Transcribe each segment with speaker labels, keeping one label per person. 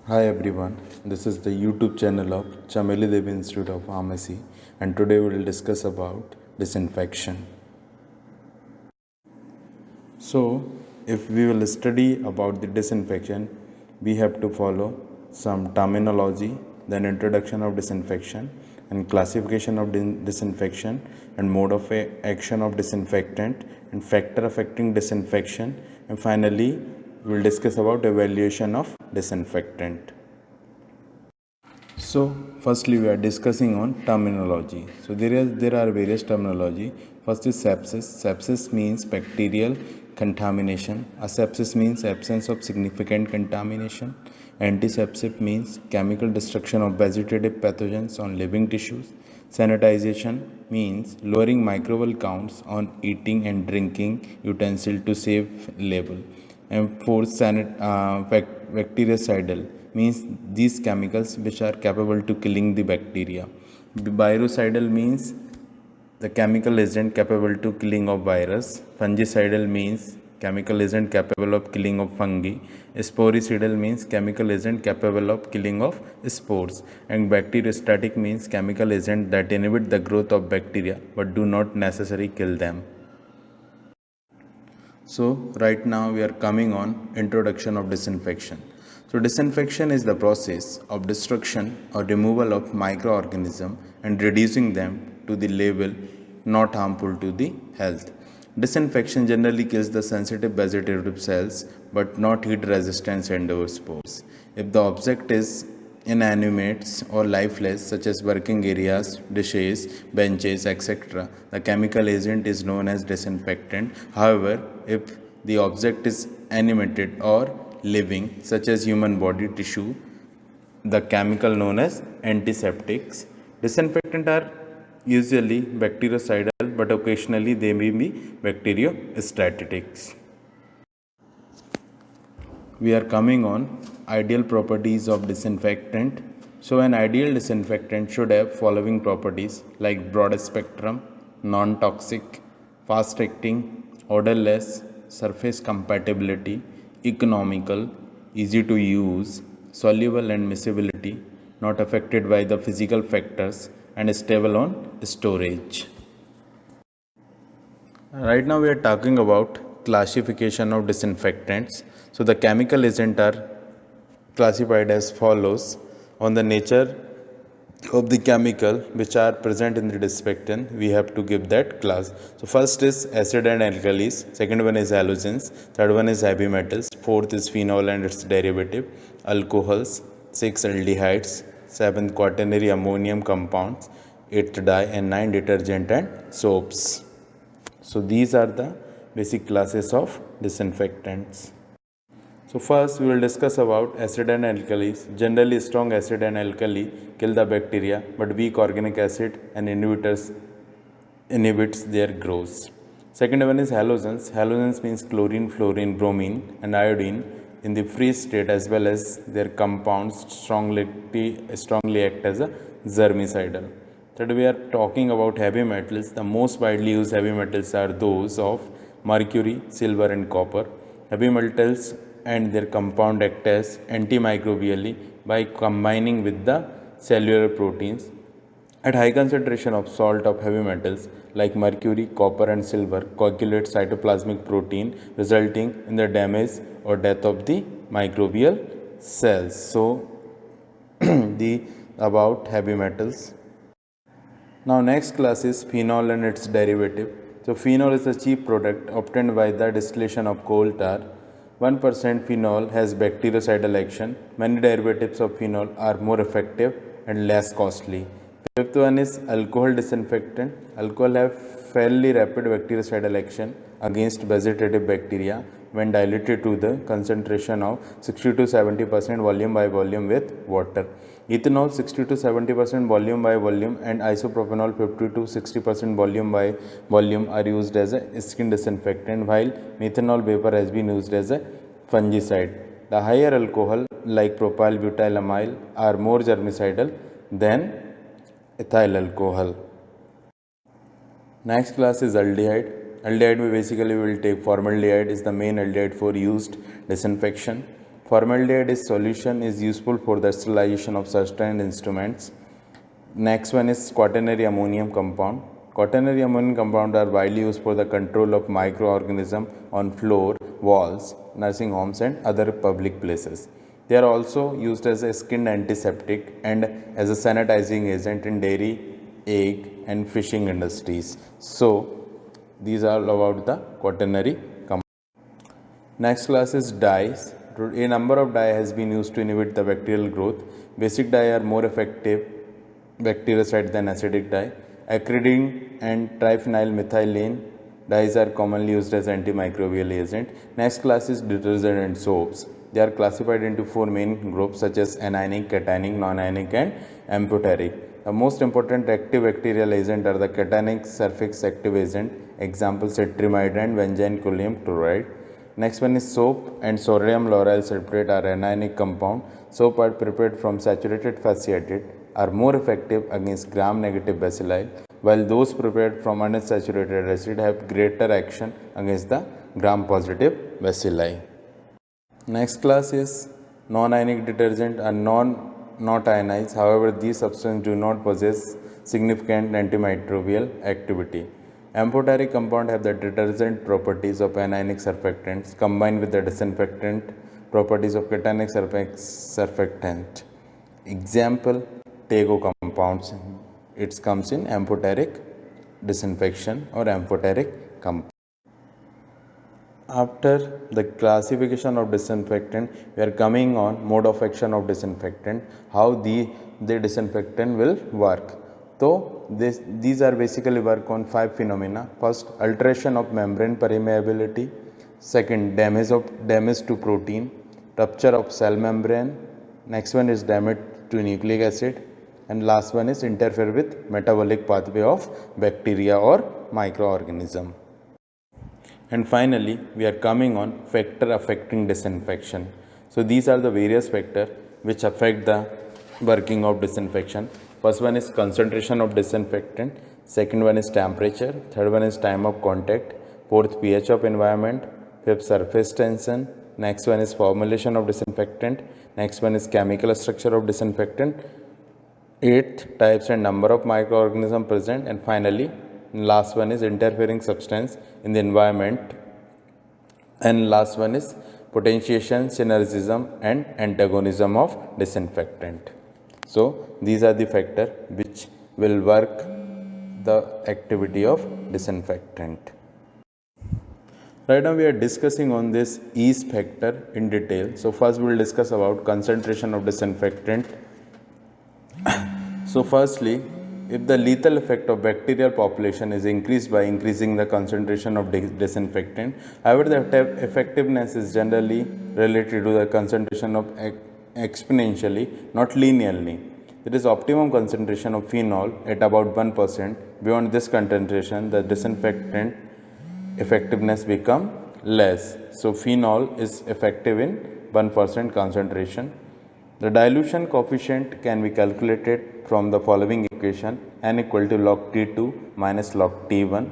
Speaker 1: Hi everyone, this is the YouTube channel of Chameli Devi Institute of Pharmacy, and today we will discuss about disinfection. So, if we will study about the disinfection, we have to follow some terminology, then introduction of disinfection and classification of disinfection and mode of action of disinfectant and factor affecting disinfection, and finally we will discuss about evaluation of disinfectant. So, firstly, we are discussing on terminology. So, there are various terminology. First is sepsis. Sepsis means bacterial contamination. Asepsis means absence of significant contamination. Antiseptic means chemical destruction of vegetative pathogens on living tissues. Sanitization means lowering microbial counts on eating and drinking utensil to save label. And fourth, bactericidal means these chemicals which are capable to killing the bacteria. Virucidal means the chemical agent capable to killing of virus. Fungicidal means chemical agent capable of killing of fungi. Sporicidal means chemical agent capable of killing of spores. And bacteriostatic means chemical agent that inhibit the growth of bacteria but do not necessarily kill them. So right now we are coming on introduction of disinfection. So disinfection is the process of destruction or removal of microorganisms and reducing them to the level not harmful to the health. Disinfection generally kills the sensitive vegetative cells but not heat resistant endospores. If the object is inanimate or lifeless, such as working areas, dishes, benches, etc., the chemical agent is known as disinfectant. However, if the object is animated or living, such as human body tissue, the chemical known as antiseptics. Disinfectant are usually bactericidal, but occasionally they may be bacteriostatics. We are coming on ideal properties of disinfectant. So an ideal disinfectant should have following properties like broad spectrum, non-toxic, fast acting, odorless, surface compatibility, economical, easy to use, soluble and miscibility, not affected by the physical factors, and stable on storage. Right now we are talking about classification of disinfectants. So the chemical agents are classified as follows on the nature of the chemical which are present in the disinfectant. We have to give that class. So first is acid and alkalis, second one is halogens, third one is heavy metals, fourth is phenol and its derivative, alcohols, six aldehydes, seventh quaternary ammonium compounds, eighth dye, and nine detergent and soaps. So these are the basic classes of disinfectants. So first we will discuss about acid and alkalis. Generally strong acid and alkali kill the bacteria, but weak organic acid and inhibits their growth. Second one is halogens. Halogens means chlorine, fluorine, bromine and iodine in the free state, as well as their compounds strongly act as a germicidal. Third, we are talking about heavy metals. The most widely used heavy metals are those of mercury, silver and copper. Heavy metals and their compound act as antimicrobially by combining with the cellular proteins. At high concentration of salt of heavy metals like mercury, copper and silver coagulate cytoplasmic protein, resulting in the damage or death of the microbial cells. So the about heavy metals. Now next class is phenol and its derivative. So phenol is a cheap product obtained by the distillation of coal tar. 1% phenol has bactericidal action. Many derivatives of phenol are more effective and less costly. Fifth one is alcohol disinfectant. Alcohol have fairly rapid bactericidal action against vegetative bacteria when diluted to the concentration of 60 to 70% volume by volume with water. Ethanol 60 to 70% volume by volume and isopropanol 50 to 60% volume by volume are used as a skin disinfectant, while methanol vapor has been used as a fungicide. The higher alcohol like propyl butylamide are more germicidal than ethyl alcohol. Next class is aldehyde. Aldehyde we basically will take formaldehyde is the main aldehyde for used disinfection. Formaldehyde is solution is useful for the sterilization of certain instruments. Next one is quaternary ammonium compound. Quaternary ammonium compound are widely used for the control of microorganisms on floor, walls, nursing homes and other public places. They are also used as a skin antiseptic and as a sanitizing agent in dairy, egg and fishing industries. So these are about the quaternary compound. Next class is dyes. A number of dye has been used to inhibit the bacterial growth. Basic dye are more effective bactericide than acidic dye. Acridine and triphenylmethylene dyes are commonly used as antimicrobial agent. Next class is detergent and soaps. They are classified into four main groups such as anionic, cationic, non-ionic and amphoteric. The most important active bacterial agent are the cationic surface active agent, example cetrimide and benzene chloride. Next one is soap and sodium lauryl sulfate are anionic compound. Soap are prepared from saturated fatty acid are more effective against gram-negative bacilli, while those prepared from unsaturated acid have greater action against the gram-positive bacilli. Next class is non-ionic detergent are not ionized. However, these substances do not possess significant antimicrobial activity. Amphoteric compounds have the detergent properties of anionic surfactants combined with the disinfectant properties of cationic surfactant. Example, Tego compounds. It comes in amphoteric disinfection or amphoteric compound. After the classification of disinfectant, we are coming on mode of action of disinfectant, how the disinfectant will work. So these are basically work on 5 phenomena. First, alteration of membrane permeability. Second, damage to protein, rupture of cell membrane. Next one is damage to nucleic acid, and last one is interfere with metabolic pathway of bacteria or microorganism. And finally, we are coming on factor affecting disinfection. So these are the various factors which affect the working of disinfection. First one is concentration of disinfectant, second one is temperature, third one is time of contact, fourth pH of environment, fifth surface tension, next one is formulation of disinfectant, next one is chemical structure of disinfectant, eighth types and number of microorganisms present, and finally last one is interfering substance in the environment, and last one is potentiation, synergism and antagonism of disinfectant. So these are the factors which will work the activity of disinfectant. Right now we are discussing on this yeast factor in detail. So first we will discuss about concentration of disinfectant. So firstly, if the lethal effect of bacterial population is increased by increasing the concentration of disinfectant, however the effectiveness is generally related to the concentration of exponentially, not linearly. There is optimum concentration of phenol at about 1%. Beyond this concentration, the disinfectant effectiveness become less. So phenol is effective in 1% concentration. The dilution coefficient can be calculated from the following equation: n equal to log T2 minus log T1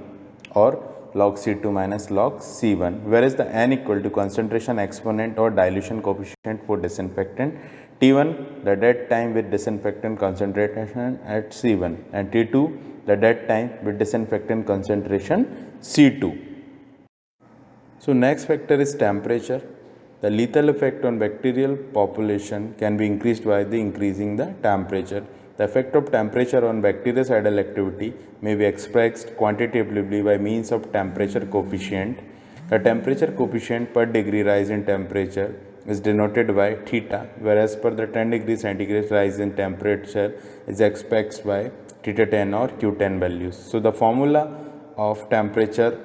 Speaker 1: or log C2 minus log C1, whereas the n equal to concentration exponent or dilution coefficient for disinfectant, T1 the dead time with disinfectant concentration at C1, and T2 the dead time with disinfectant concentration C2. So next factor is temperature. The lethal effect on bacterial population can be increased by the increasing the temperature. The effect of temperature on bactericidal activity may be expressed quantitatively by means of temperature coefficient. The temperature coefficient per degree rise in temperature is denoted by theta, whereas per the 10 degrees centigrade rise in temperature is expressed by theta 10 or Q10 values. So the formula of temperature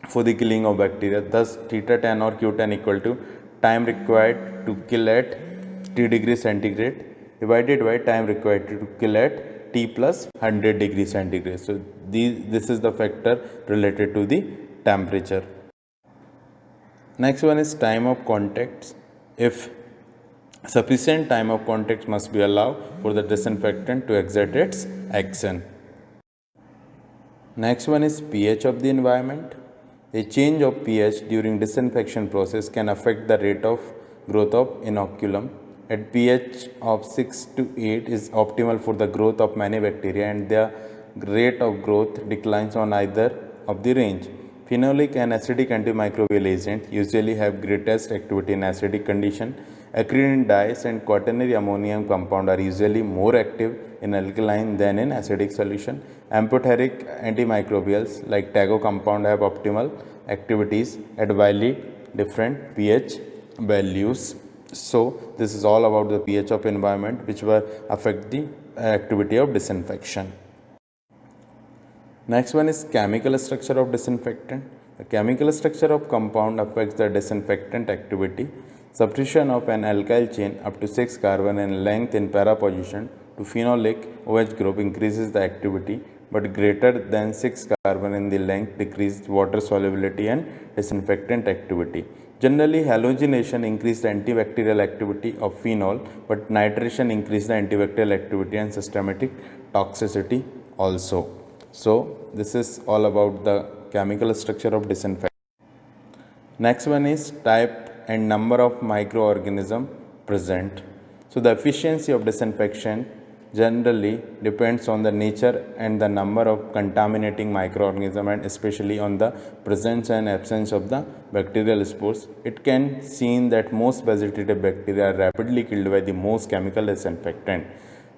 Speaker 1: for the killing of bacteria, thus theta 10 or Q10 equal to time required to kill at T degree centigrade divided by time required to kill at T plus 100 degree centigrade. So this is the factor related to the temperature. Next one is time of contact. If sufficient time of contact must be allowed for the disinfectant to exert its action. Next one is pH of the environment. A change of pH during disinfection process can affect the rate of growth of inoculum. At pH of 6 to 8 is optimal for the growth of many bacteria, and the rate of growth declines on either of the range. Phenolic and acidic antimicrobial agents usually have greatest activity in acidic condition. Acridine dyes and quaternary ammonium compound are usually more active in alkaline than in acidic solution. Amphoteric antimicrobials like Tago compound have optimal activities at widely different pH values. So this is all about the pH of environment which will affect the activity of disinfection. Next one is chemical structure of disinfectant. The chemical structure of compound affects the disinfectant activity. Substitution of an alkyl chain up to 6 carbon in length in para position to phenolic OH group increases the activity, but greater than 6 carbon in the length decreases water solubility and disinfectant activity. Generally, halogenation increases the antibacterial activity of phenol, but nitration increases the antibacterial activity and systematic toxicity also. So this is all about the chemical structure of disinfectant. Next one is type and number of microorganisms present. So the efficiency of disinfection generally depends on the nature and the number of contaminating microorganisms, and especially on the presence and absence of the bacterial spores. It can seen that most vegetative bacteria are rapidly killed by the most chemical disinfectant.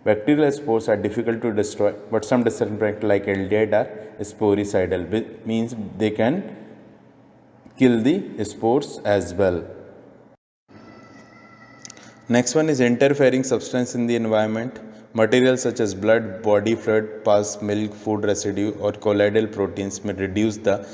Speaker 1: Bacterial spores are difficult to destroy, but some disinfectants like aldehyde are sporicidal, which means they can kill the spores as well. Next one is interfering substance in the environment. Materials such as blood, body fluid, pus, milk, food residue, or colloidal proteins may reduce the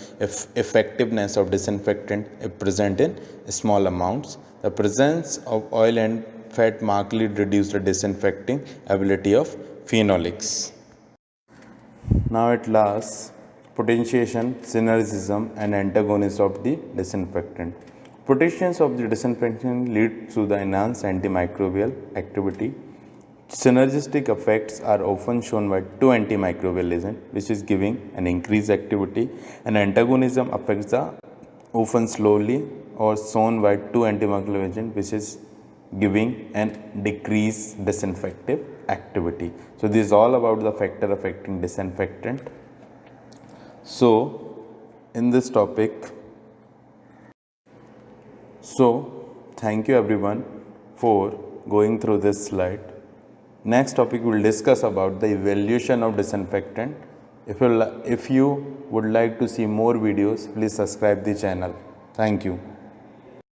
Speaker 1: effectiveness of disinfectant if present in small amounts. The presence of oil and fat markedly reduce the disinfecting ability of phenolics. Now at last, potentiation, synergism and antagonism of the disinfectant. Potentiation of the disinfectant leads to the enhanced antimicrobial activity. Synergistic effects are often shown by two antimicrobial agents, which is giving an increased activity, and antagonism affects the often slowly or shown by two antimicrobial agents, which is giving an decreased disinfective activity. So this is all about the factor affecting disinfectant. So in this topic, thank you everyone for going through this slide. Next topic we will discuss about the evaluation of disinfectant. If you would like to see more videos, please subscribe the channel. Thank you.